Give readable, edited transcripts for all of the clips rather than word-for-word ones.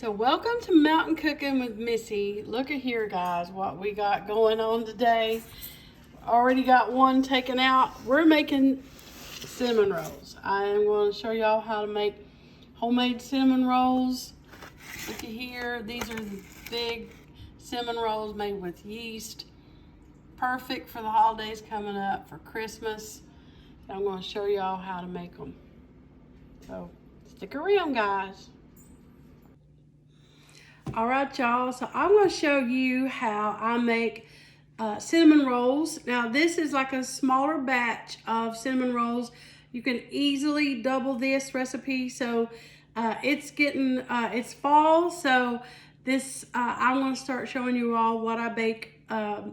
So welcome to Mountain Cooking with Missy. Look at here, guys, what we got going on today. Already got one taken out. We're making cinnamon rolls. I am going to show y'all how to make homemade cinnamon rolls. Look at here. These are the big cinnamon rolls made with yeast. Perfect for the holidays coming up, for Christmas. So I'm going to show y'all how to make them. So stick around, guys. All right, y'all, so I'm going to show you how I make cinnamon rolls. Now, this is like a smaller batch of cinnamon rolls. You can easily double this recipe. So it's fall, so this I'm going to start showing you all what I bake. I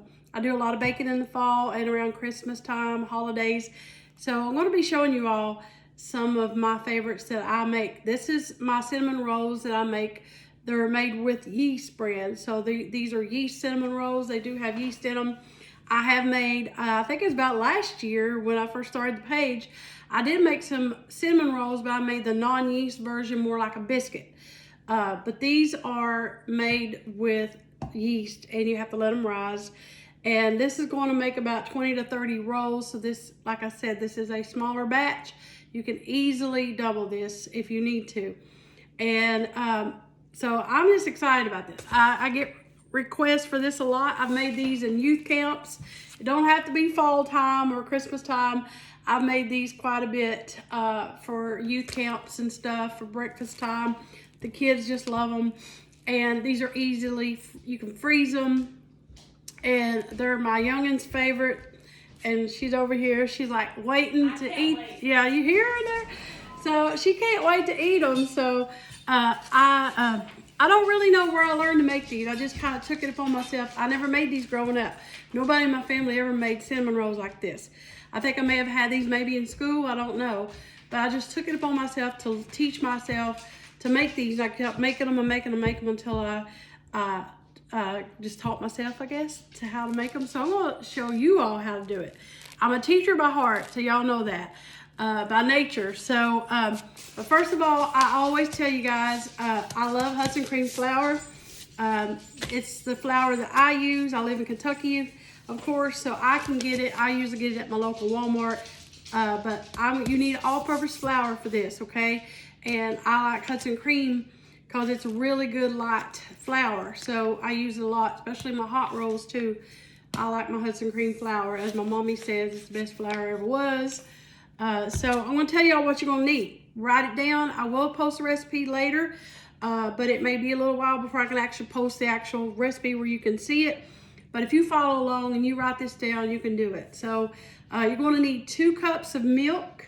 do a lot of baking in the fall and around Christmas time, holidays. So I'm going to be showing you all some of my favorites that I make. This is my cinnamon rolls that I make. They're made with yeast bread. So these are yeast cinnamon rolls. They do have yeast in them. I have made, I think it was about last year when I first started the page, I did make some cinnamon rolls, but I made the non-yeast version more like a biscuit. But these are made with yeast and you have to let them rise. And this is going to make about 20 to 30 rolls. So this, like I said, this is a smaller batch. You can easily double this if you need to. And so I'm just excited about this. I get requests for this a lot. I've made these in youth camps. It don't have to be fall time or Christmas time. I've made these quite a bit for youth camps and stuff, for breakfast time. The kids just love them. And these are easily, you can freeze them. And they're my youngin's favorite. And she's over here. She's like waiting to eat. Yeah, you hear her there? So she can't wait to eat them. So I don't really know where I learned to make these. I just kind of took it upon myself. I never made these growing up. Nobody in my family ever made cinnamon rolls like this. I think I may have had these maybe in school. I don't know. But I just took it upon myself to teach myself to make these. I kept making them and making them until I just taught myself, I guess, to how to make them. So I'm going to show you all how to do it. I'm a teacher by heart, so y'all know that. By nature. So, but first of all, I always tell you guys, I love Hudson cream flour. It's the flour that I use. I live in Kentucky, of course, so I can get it. I usually get it at my local Walmart, but you need all-purpose flour for this, okay? And I like Hudson cream because it's a really good light flour. So I use it a lot, especially my hot rolls too. I like my Hudson cream flour. As my mommy says, it's the best flour ever was. So I'm going to tell y'all what you're going to need. Write it down. I will post a recipe later, but it may be a little while before I can actually post the actual recipe where you can see it. But if you follow along and you write this down, you can do it. So you're going to need 2 cups of milk,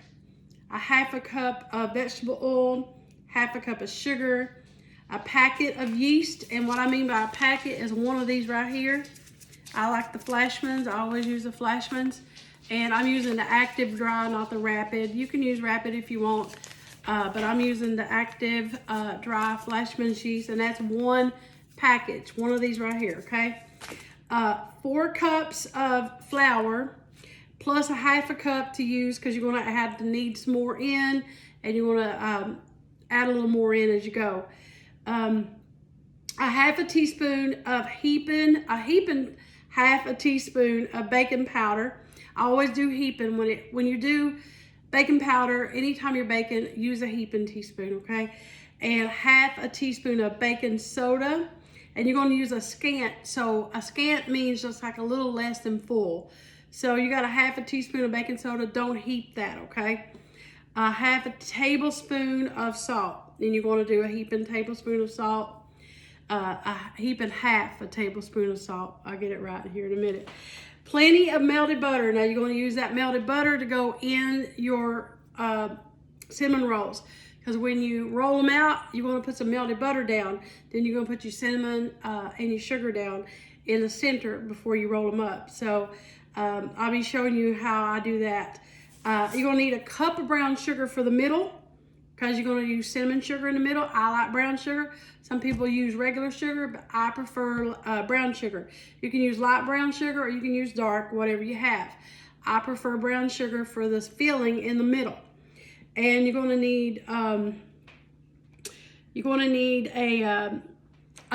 a half a cup of vegetable oil, half a cup of sugar, a packet of yeast. And what I mean by a packet is one of these right here. I like the Flashmans. I always use the Flashmans. And I'm using the active dry, not the rapid. You can use rapid if you want, but I'm using the active dry Flashman's yeast, and that's one package, one of these right here, okay? 4 cups of flour, plus a half a cup to use, because you're gonna have to knead some more in, and you wanna add a little more in as you go. A half a teaspoon of heaping, half a teaspoon of baking powder. I always do heaping. When you do baking powder, anytime you're baking, use a heaping teaspoon, okay? And half a teaspoon of baking soda. And you're going to use a scant. So a scant means just like a little less than full. So you got a half a teaspoon of baking soda. Don't heap that, okay? Half a tablespoon of salt. Then you're going to do a heaping tablespoon of salt. A heaping half a tablespoon of salt. I'll get it right here in a minute. Plenty of melted butter. Now you're going to use that melted butter to go in your cinnamon rolls. Because when you roll them out, you're going to put some melted butter down. Then you're going to put your cinnamon and your sugar down in the center before you roll them up. So I'll be showing you how I do that. You're going to need a cup of brown sugar for the middle, because you're going to use cinnamon sugar in the middle. I like brown sugar. Some people use regular sugar, but I prefer brown sugar. You can use light brown sugar or you can use dark, whatever you have. I prefer brown sugar for this filling in the middle. And you're going to need You're going to need a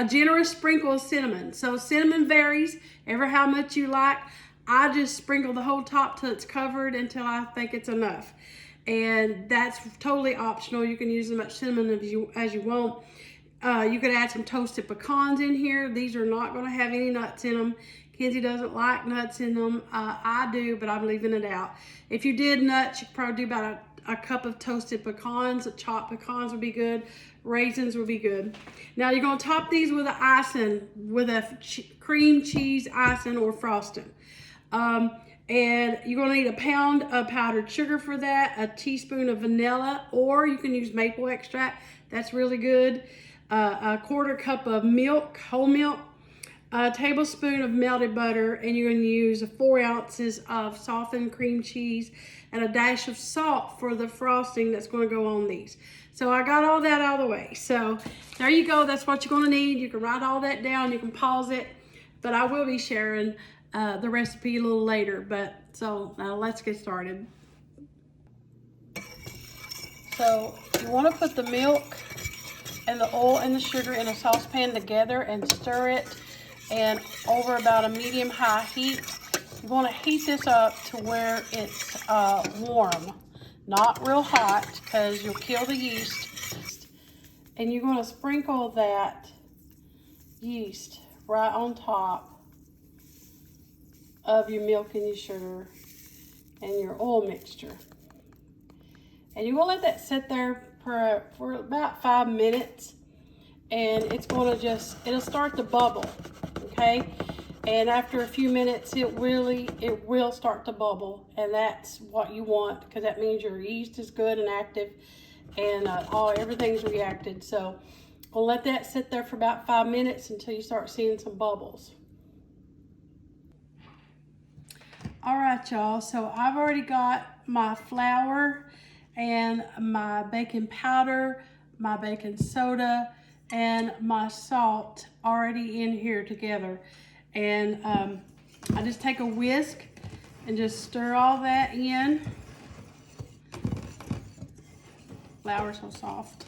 generous sprinkle of cinnamon. So cinnamon varies ever how much you like. I just sprinkle the whole top till it's covered until I think it's enough. And that's totally optional. You can use as much cinnamon as you want. You could add some toasted pecans in here. These are not going to have any nuts in them. Kenzie doesn't like nuts in them. I do, but I'm leaving it out. If you did nuts, you could probably do about a cup of toasted pecans. Chopped pecans would be good. Raisins would be good. Now you're going to top these with an icing, with a cream cheese icing or frosting. And you're going to need a pound of powdered sugar for that, a teaspoon of vanilla, or you can use maple extract. That's really good. A quarter cup of milk, whole milk, a tablespoon of melted butter, and you're going to use 4 ounces of softened cream cheese and a dash of salt for the frosting that's going to go on these. So I got all that out of the way. So there you go. That's what you're going to need. You can write all that down. You can pause it, but I will be sharing the recipe a little later. But so now let's get started. So you want to put the milk and the oil and the sugar in a saucepan together and stir it, and over about a medium-high heat. You want to heat this up to where it's warm, not real hot, because you'll kill the yeast. And you're going to sprinkle that yeast right on top of your milk and your sugar and your oil mixture. And you're going to let that sit there for about 5 minutes, and it's going to it'll start to bubble, okay? And after a few minutes, it will start to bubble, and that's what you want, because that means your yeast is good and active, and everything's reacted. So we'll let that sit there for about 5 minutes until you start seeing some bubbles. All right, y'all, so I've already got my flour and my baking powder, my baking soda, and my salt already in here together. And I just take a whisk and just stir all that in. Flour's so soft.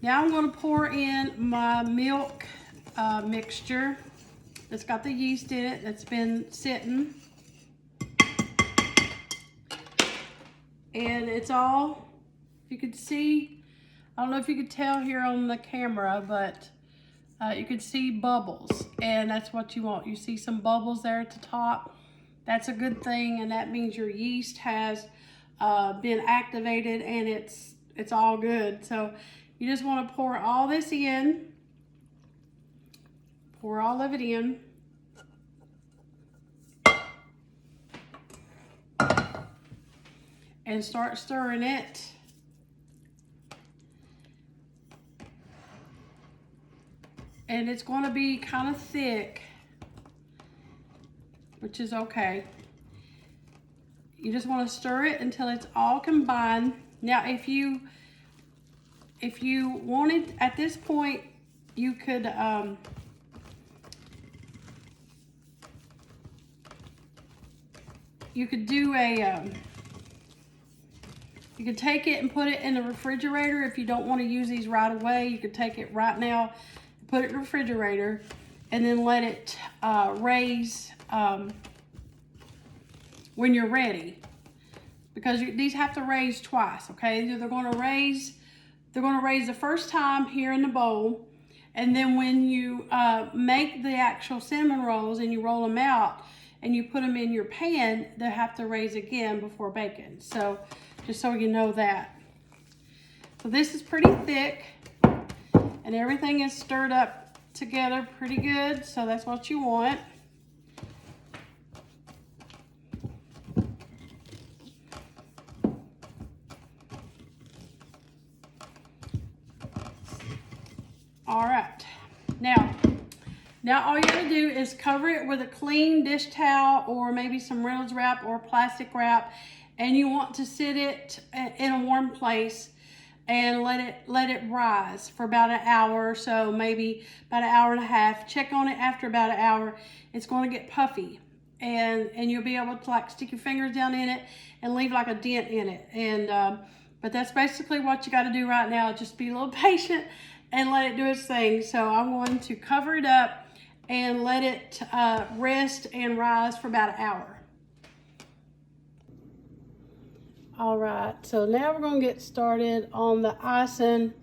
Now I'm going to pour in my milk mixture that's got the yeast in it that's been sitting. And it's all, if you could see, I don't know if you could tell here on the camera, but you could see bubbles, and that's what you want. You see some bubbles there at the top. That's a good thing, and that means your yeast has been activated, and it's all good. So you just want to pour all this in. Pour all of it in. And start stirring it. And it's going to be kind of thick, which is okay. You just want to stir it until it's all combined. Now, if you wanted, at this point, you could do a you could take it and put it in the refrigerator. If you don't want to use these right away, you could take it right now, put it in the refrigerator, and then let it raise when you're ready. Because these have to raise twice, okay? They're going to raise the first time here in the bowl, and then when you make the actual cinnamon rolls and you roll them out and you put them in your pan, they have to raise again before baking. So just so you know that. So this is pretty thick, and everything is stirred up together pretty good, so that's what you want. All right, now all you gotta do is cover it with a clean dish towel, or maybe some Reynolds wrap or plastic wrap, and you want to sit it in a warm place and let it rise for about an hour or so, maybe about an hour and a half. Check on it after about an hour. It's going to get puffy, and you'll be able to like stick your fingers down in it and leave like a dent in it. And But that's basically what you got to do right now. Just be a little patient and let it do its thing. So I'm going to cover it up and let it rest and rise for about an hour. All right, so now we're going to get started on the icing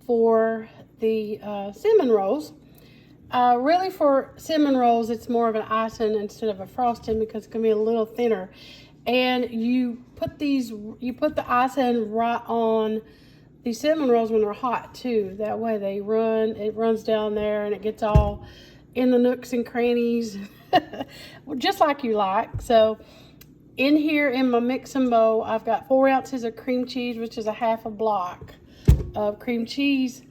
for the cinnamon rolls. Really, for cinnamon rolls, it's more of an icing instead of a frosting because it's going to be a little thinner. And you put the icing right on these cinnamon rolls when they're hot too. That way it runs down there and it gets all in the nooks and crannies, just like you like. So in here in my mixing bowl, I've got 4 ounces of cream cheese, which is a half a block of cream cheese.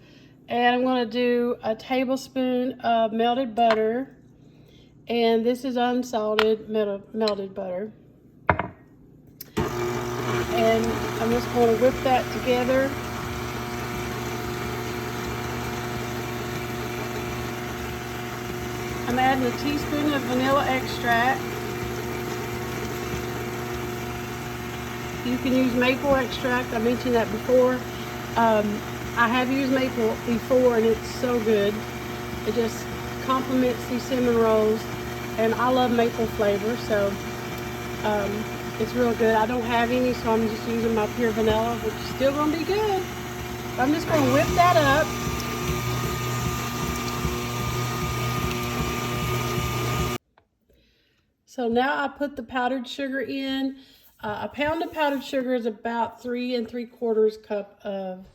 And I'm going to do a tablespoon of melted butter. And this is unsalted melted butter. And I'm just going to whip that together. I'm adding a teaspoon of vanilla extract. You can use maple extract. I mentioned that before. I have used maple before and it's so good. It just complements these cinnamon rolls, and I love maple flavor, so it's real good. I don't have any, so I'm just using my pure vanilla, which is still going to be good. I'm just going to whip that up. So now I put the powdered sugar in. A pound of powdered sugar is about 3 3/4 cup of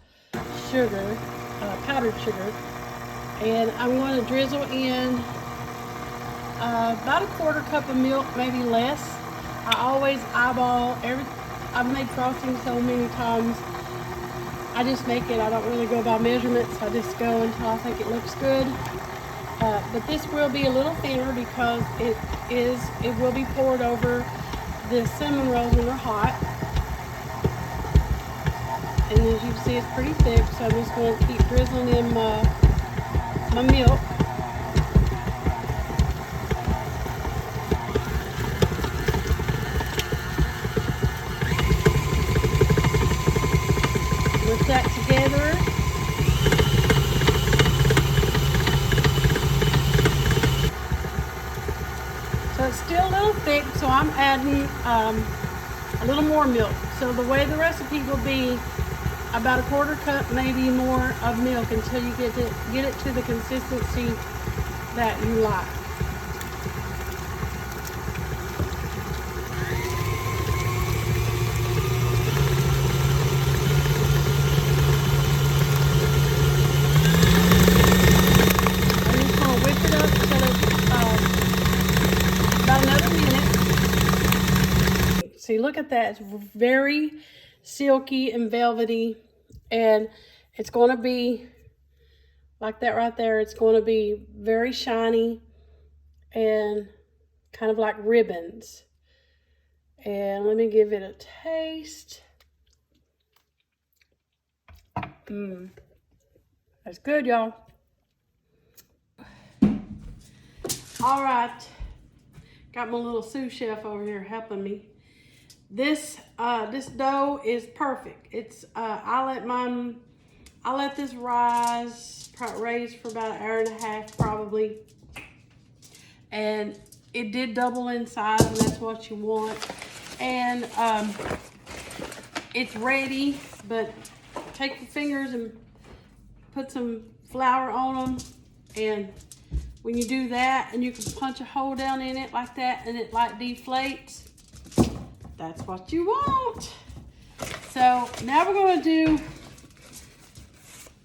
sugar, powdered sugar. And I'm going to drizzle in about a 1/4 cup of milk, maybe less. I always eyeball I've made frosting so many times. I just make it. I don't really go by measurements. I just go until I think it looks good. But this will be a little thinner because it will be poured over the cinnamon rolls when they're hot. And as you can see, it's pretty thick, so I'm just going to keep drizzling in my milk. Whip that together. So it's still a little thick, so I'm adding a little more milk. So the way the recipe will be, about a 1/4 cup, maybe more, of milk until you get it to the consistency that you like. I'm just going to whip it up until it's about another minute. See, look at that. It's very silky and velvety, and it's going to be like that right there. It's going to be very shiny and kind of like ribbons. And let me give it a taste. That's good, y'all. All right, got my little sous chef over here helping me. This dough is perfect. It's I let this raise for about an hour and a half probably, and it did double in size, and that's what you want. And it's ready, but take your fingers and put some flour on them, and when you do that, and you can punch a hole down in it like that, and it like deflates. That's what you want. So now we're going to do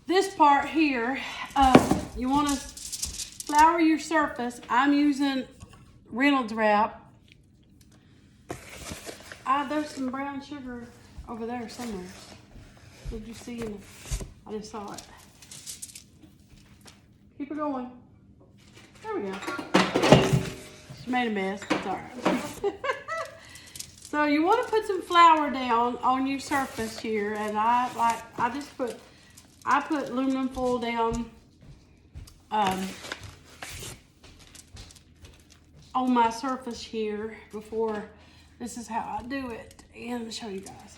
this part here. You want to flour your surface. I'm using Reynolds wrap. There's some brown sugar over there somewhere. Did you see it? I just saw it. Keep it going. There we go. She made a mess. It's all right. So you want to put some flour down on your surface here, and I put aluminum foil down on my surface here before. This is how I do it, and I'll show you guys.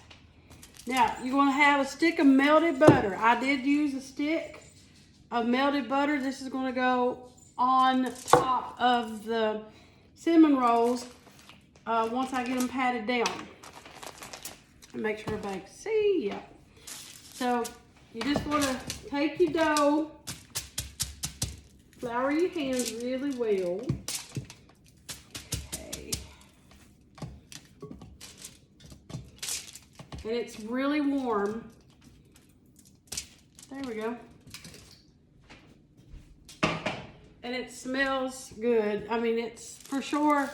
Now, you're going to have a stick of melted butter. I did use a stick of melted butter. This is going to go on top of the cinnamon rolls once I get them patted down. And make sure everybody can see. Yeah. So, you just want to take your dough, flour your hands really well. Okay. And it's really warm. There we go. And it smells good. I mean, it's for sure,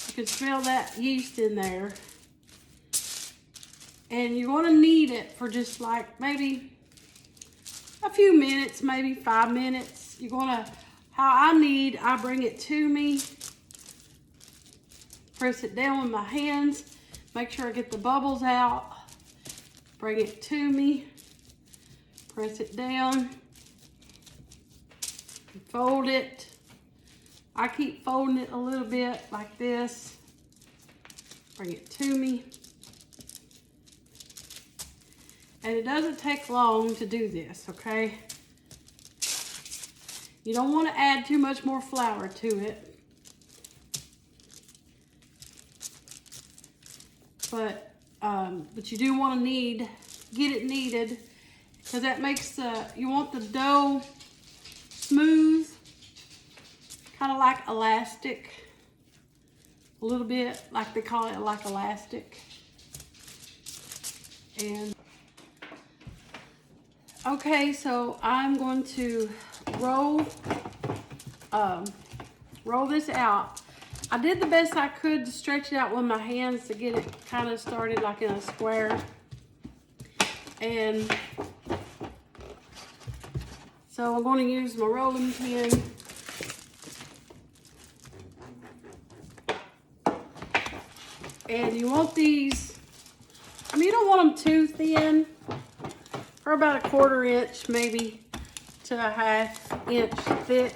you can smell that yeast in there. And you want to knead it for just like maybe a few minutes, maybe 5 minutes. You're going to, how I knead, I bring it to me, press it down with my hands, make sure I get the bubbles out, bring it to me, press it down, fold it. I keep folding it a little bit like this, bring it to me. And it doesn't take long to do this, okay? You don't want to add too much more flour to it. But you do want to get it kneaded, because that makes you want the dough smooth, kind of like elastic, a little bit, like they call it like elastic. And okay, so I'm going to roll this out. I did the best I could to stretch it out with my hands to get it kind of started like in a square. And so I'm going to use my rolling pin. And you want these, I mean, you don't want them too thin. Or about a 1/4 inch, maybe to a 1/2 inch thick.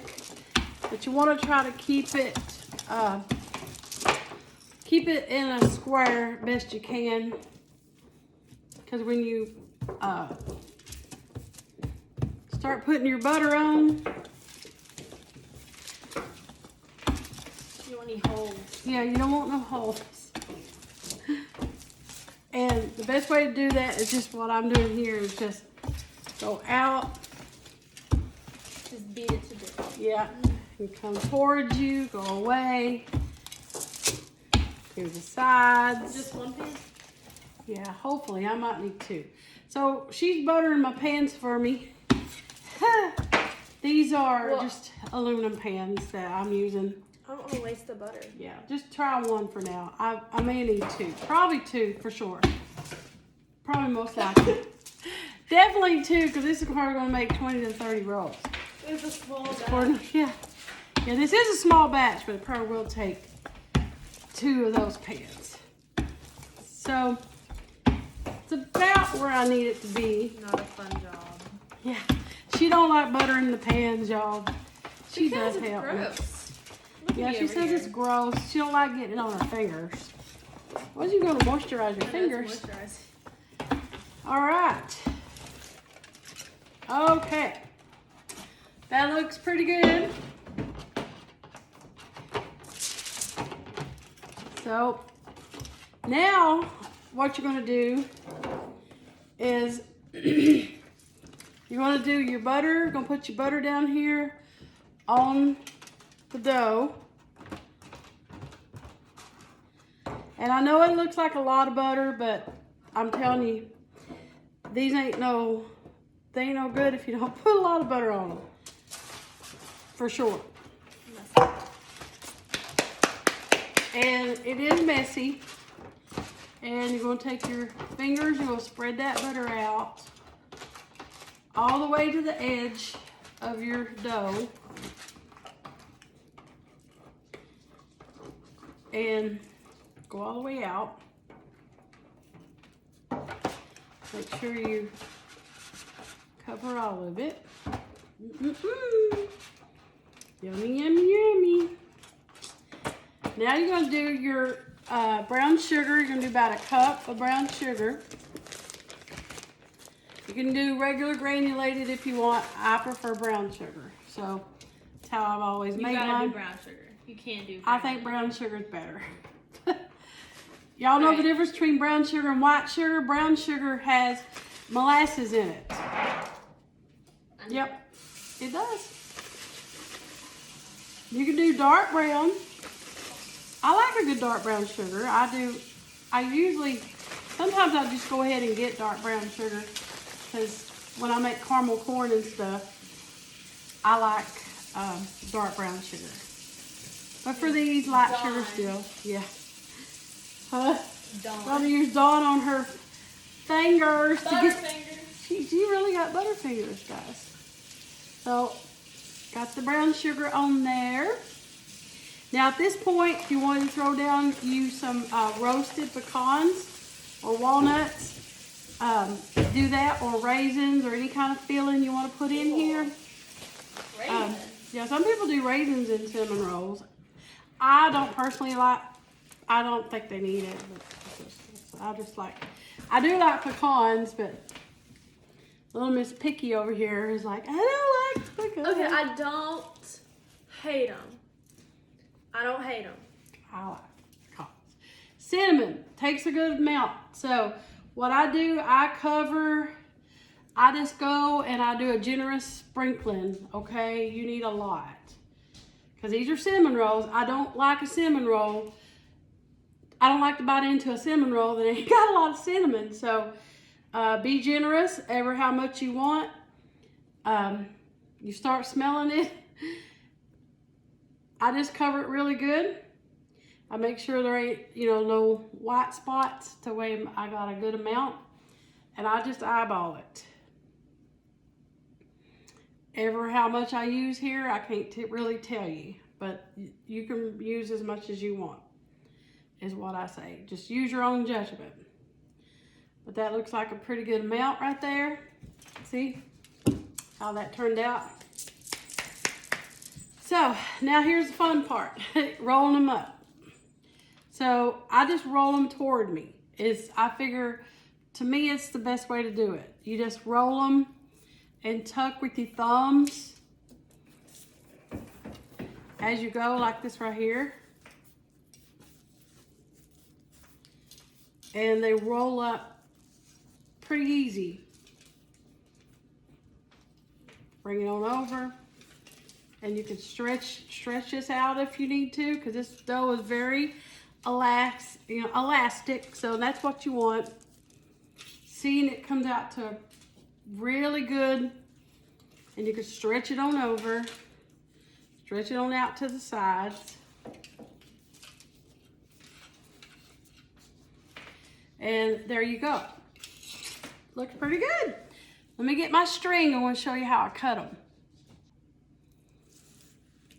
But you want to try to keep it in a square best you can. Because when you start putting your butter on, you don't want any holes. Yeah, you don't want no holes. And the best way to do that is just what I'm doing here, is just go out. Just beat it to death. Yeah, and come towards you, go away. To the sides. Just one pan? Yeah, hopefully. I might need 2. So she's buttering my pans for me. These are just aluminum pans that I'm using. I don't want to waste the butter. Yeah, just try 1 for now. I may need 2. Probably 2 for sure. Probably most likely. Definitely 2, because this is probably going to make 20 to 30 rolls. It's a small batch. Yeah, this is a small batch, but it probably will take 2 of those pans. So, it's about where I need it to be. Not a fun job. Yeah, she don't like buttering the pans, y'all. She does help gross. me. Yeah, she says it's gross. She don't like getting it on her fingers. What's you going to moisturize your fingers? Moisturize. All right. Okay. That looks pretty good. So now what you're going to do is you're going to do your butter. You're going to put your butter down here on the dough. And I know it looks like a lot of butter, but I'm telling you, these ain't no good if you don't put a lot of butter on them. For sure. And it is messy. And you're going to take your fingers, you're going to spread that butter out all the way to the edge of your dough. And go all the way out. Make sure you cover all of it. Yummy, yummy, yummy. Now you're going to do your brown sugar. You're going to do about 1 cup of brown sugar. can do regular granulated if you want. I prefer brown sugar. So that's how I've always made You gotta mine. do brown sugar. You can't do I think brown sugar is better. Y'all know the difference between brown sugar and white sugar? Brown sugar has molasses in it. Yep, it does. You can do dark brown. I like a good dark brown sugar. I do. Sometimes I just go ahead and get dark brown sugar because when I make caramel corn and stuff, I like dark brown sugar. But for these, light sugar still, yeah. Gotta use Dawn on her fingers. She really got butterfingers, guys. So, got the brown sugar on there. Now at this point, if you want to throw down, use some roasted pecans or walnuts. Do that, or raisins, or any kind of filling you want to put in here. Yeah, some people do raisins in cinnamon rolls. I don't personally like. I don't think they need it, but I do like pecans, but little Miss Picky over here is like, I don't like pecans. Okay, I don't hate them. I don't hate them. I like pecans. Cinnamon takes a good amount. So what I do, I just go and I do a generous sprinkling, okay? You need a lot. Because these are cinnamon rolls. I don't like a cinnamon roll. I don't like to bite into a cinnamon roll that ain't got a lot of cinnamon. So be generous, ever how much you want. You start smelling it. I just cover it really good. I make sure there ain't, no white spots to where I got a good amount. And I just eyeball it. Ever how much I use here, I can't really tell you. But you can use as much as you want, is what I say. Just use your own judgment. But that looks like a pretty good amount right there. See how that turned out? So now here's the fun part, rolling them up. So I just roll them toward me. I figure, to me, it's the best way to do it. You just roll them and tuck with your thumbs as you go, like this right here. And they roll up pretty easy. Bring it on over. And you can stretch this out if you need to, because this dough is very elastic, so that's what you want. Seeing it comes out to really good, and you can stretch it on over, stretch it on out to the sides. And there you go. Looks pretty good. Let me get my string. I want to show you how I cut them.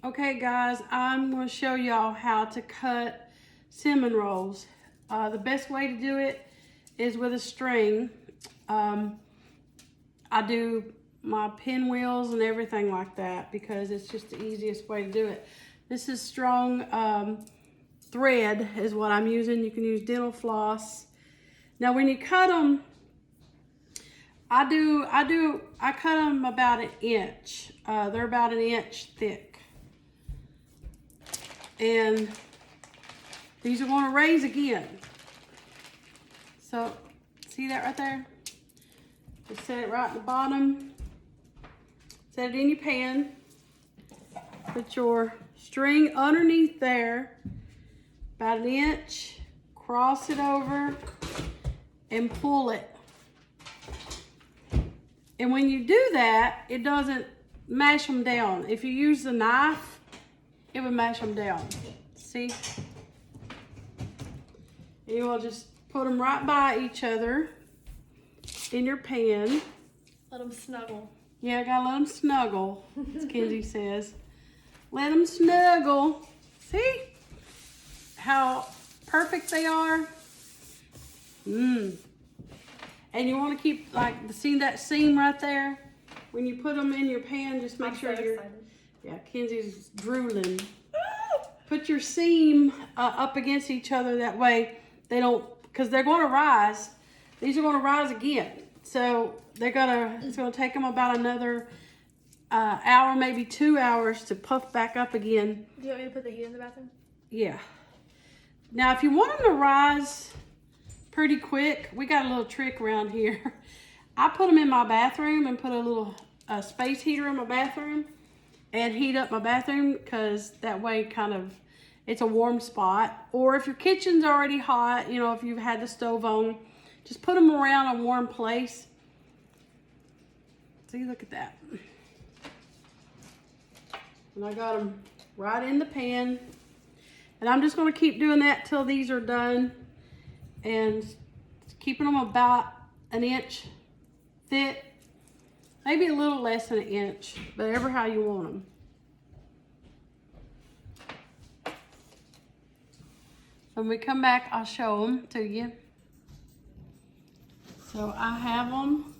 Okay guys, I'm going to show y'all how to cut cinnamon rolls. The best way to do it is with a string. I do my pinwheels and everything like that because it's just the easiest way to do it. This is strong thread is what I'm using. You can use dental floss. Now when you cut them, I cut them about an inch. They're about an inch thick. And these are going to raise again. So, see that right there? Just set it right at the bottom. Set it in your pan. Put your string underneath there, about an inch. Cross it over and pull it. And when you do that, it doesn't mash them down. If you use the knife, it would mash them down. See? And you will just put them right by each other in your pan. Let them snuggle. Yeah, gotta let them snuggle, as Kenzie says. Let them snuggle. See how perfect they are? And you want to keep, see that seam right there? When you put them in your pan, just make sure you're... Yeah, Kenzie's drooling. Put your seam up against each other, that way they don't, because they're going to rise. These are going to rise again. So it's gonna take them about another hour, maybe 2 hours to puff back up again. Do you want me to put the heat in the bathroom? Yeah. Now, if you want them to rise pretty quick, we got a little trick around here. I put them in my bathroom and put a little space heater in my bathroom and heat up my bathroom, because that way kind of it's a warm spot. Or if your kitchen's already hot, you know, if you've had the stove on, just put them around a warm place. See, look at that. And I got them right in the pan. And I'm just going to keep doing that till these are done. And keeping them about an inch thick. Maybe a little less than an inch, but ever how you want them. When we come back, I'll show them to you. So I have them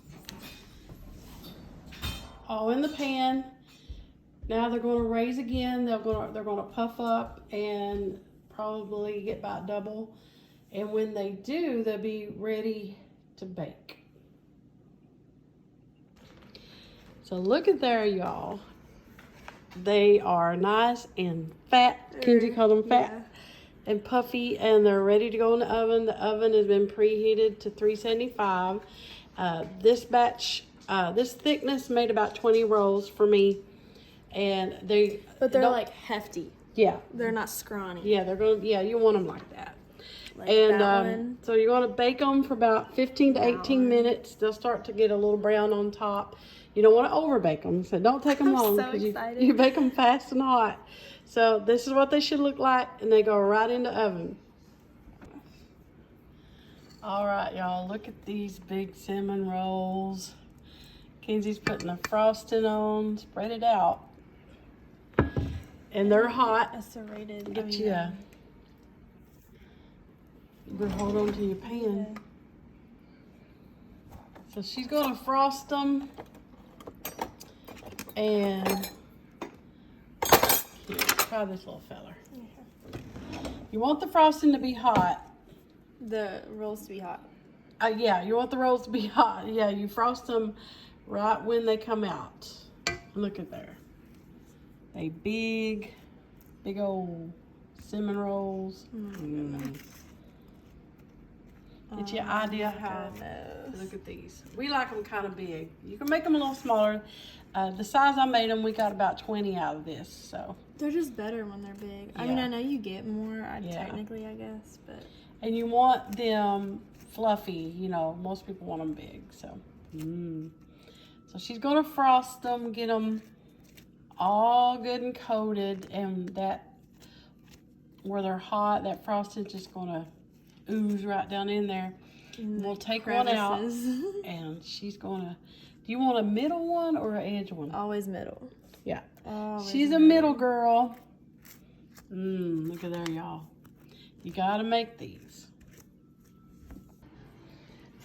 all in the pan. Now they're going to raise again. They're going to puff up and probably get about double. And when they do, they'll be ready to bake. So look at there, y'all. They are nice and fat. Kenzie called them fat. Yeah. And puffy, and they're ready to go in the oven. The oven has been preheated to 375. This batch, this thickness made about 20 rolls for me. And but they're like hefty. Yeah. They're not scrawny. Yeah, you want them like that. Like and that one. So you want to bake them for about 15 to 18 minutes. They'll start to get a little brown on top. You don't want to over bake them, so don't take them long, because you bake them fast and hot. So this is what they should look like, and they go right in the oven. All right, y'all, look at these big cinnamon rolls. Kenzie's putting the frosting on. Spread it out. And they're hot. A serrated. Get you a... You better hold on to your pan. Yeah. So she's going to frost them. And here, try this little feller. Okay. You want the frosting to be hot. The rolls to be hot. Yeah, you want the rolls to be hot. Yeah, you frost them right when they come out. Look at there. They big old cinnamon rolls. Get your idea how. Look at these. We like them kind of big. You can make them a little smaller. The size I made them, we got about 20 out of this. So they're just better when they're big. Yeah. I mean, I know you get more technically, I guess, but. And you want them fluffy. You know, most people want them big. So, so she's gonna frost them, get them all good and coated, and that where they're hot, that frosting's just gonna ooze right down in there. We'll take one out, and she's gonna. Do you want a middle one or an edge one? Always middle. Yeah. Always she's a middle girl. Look at there, y'all. You gotta make these.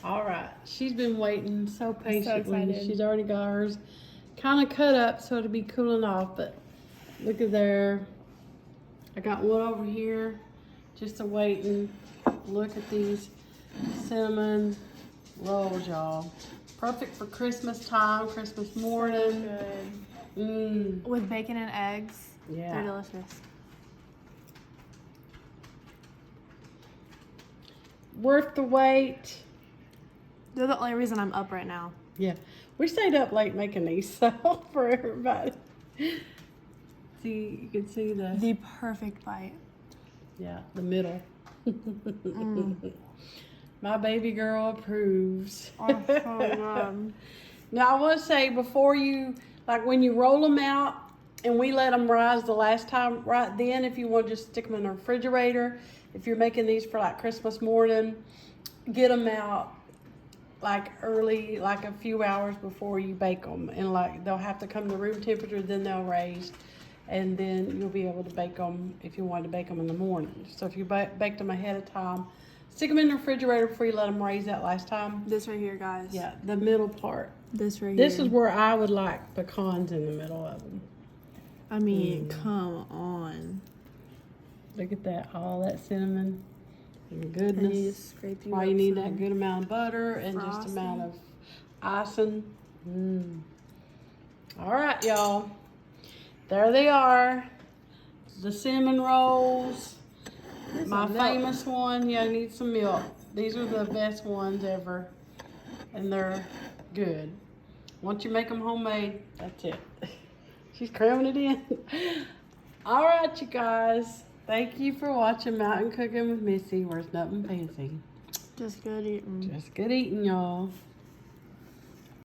All right. She's been waiting so patiently. So she's already got hers kind of cut up so it'll be cooling off. But look at there. I got one over here just a waiting. Look at these cinnamon rolls, y'all. Perfect for Christmas time, Christmas morning. Good. With bacon and eggs. Yeah. They're delicious. Worth the wait. They're the only reason I'm up right now. Yeah. We stayed up late making these, so for everybody. See, you can see the perfect bite. Yeah, the middle. My baby girl approves. Oh, so good. Now, I will say, before you, like when you roll them out and we let them rise the last time, right then, if you want to just stick them in the refrigerator, if you're making these for like Christmas morning, get them out like early, like a few hours before you bake them. And like they'll have to come to room temperature, then they'll raise. And then you'll be able to bake them if you wanted to bake them in the morning. So if you baked them ahead of time, stick them in the refrigerator before you let them raise that last time. This right here, guys. Yeah, the middle part. This right here. This is where I would like pecans in the middle of them. I mean, come on. Look at that, all that cinnamon and goodness. And you just scrape why you need that good amount of butter and just amount of icing. All right, y'all. There they are. The cinnamon rolls. My famous one. Yeah, I need some milk. These are the best ones ever. And they're good. Once you make them homemade, that's it. She's cramming it in. All right, you guys. Thank you for watching Mountain Cooking with Missy. Where's nothing fancy? Just good eating. Just good eating, y'all.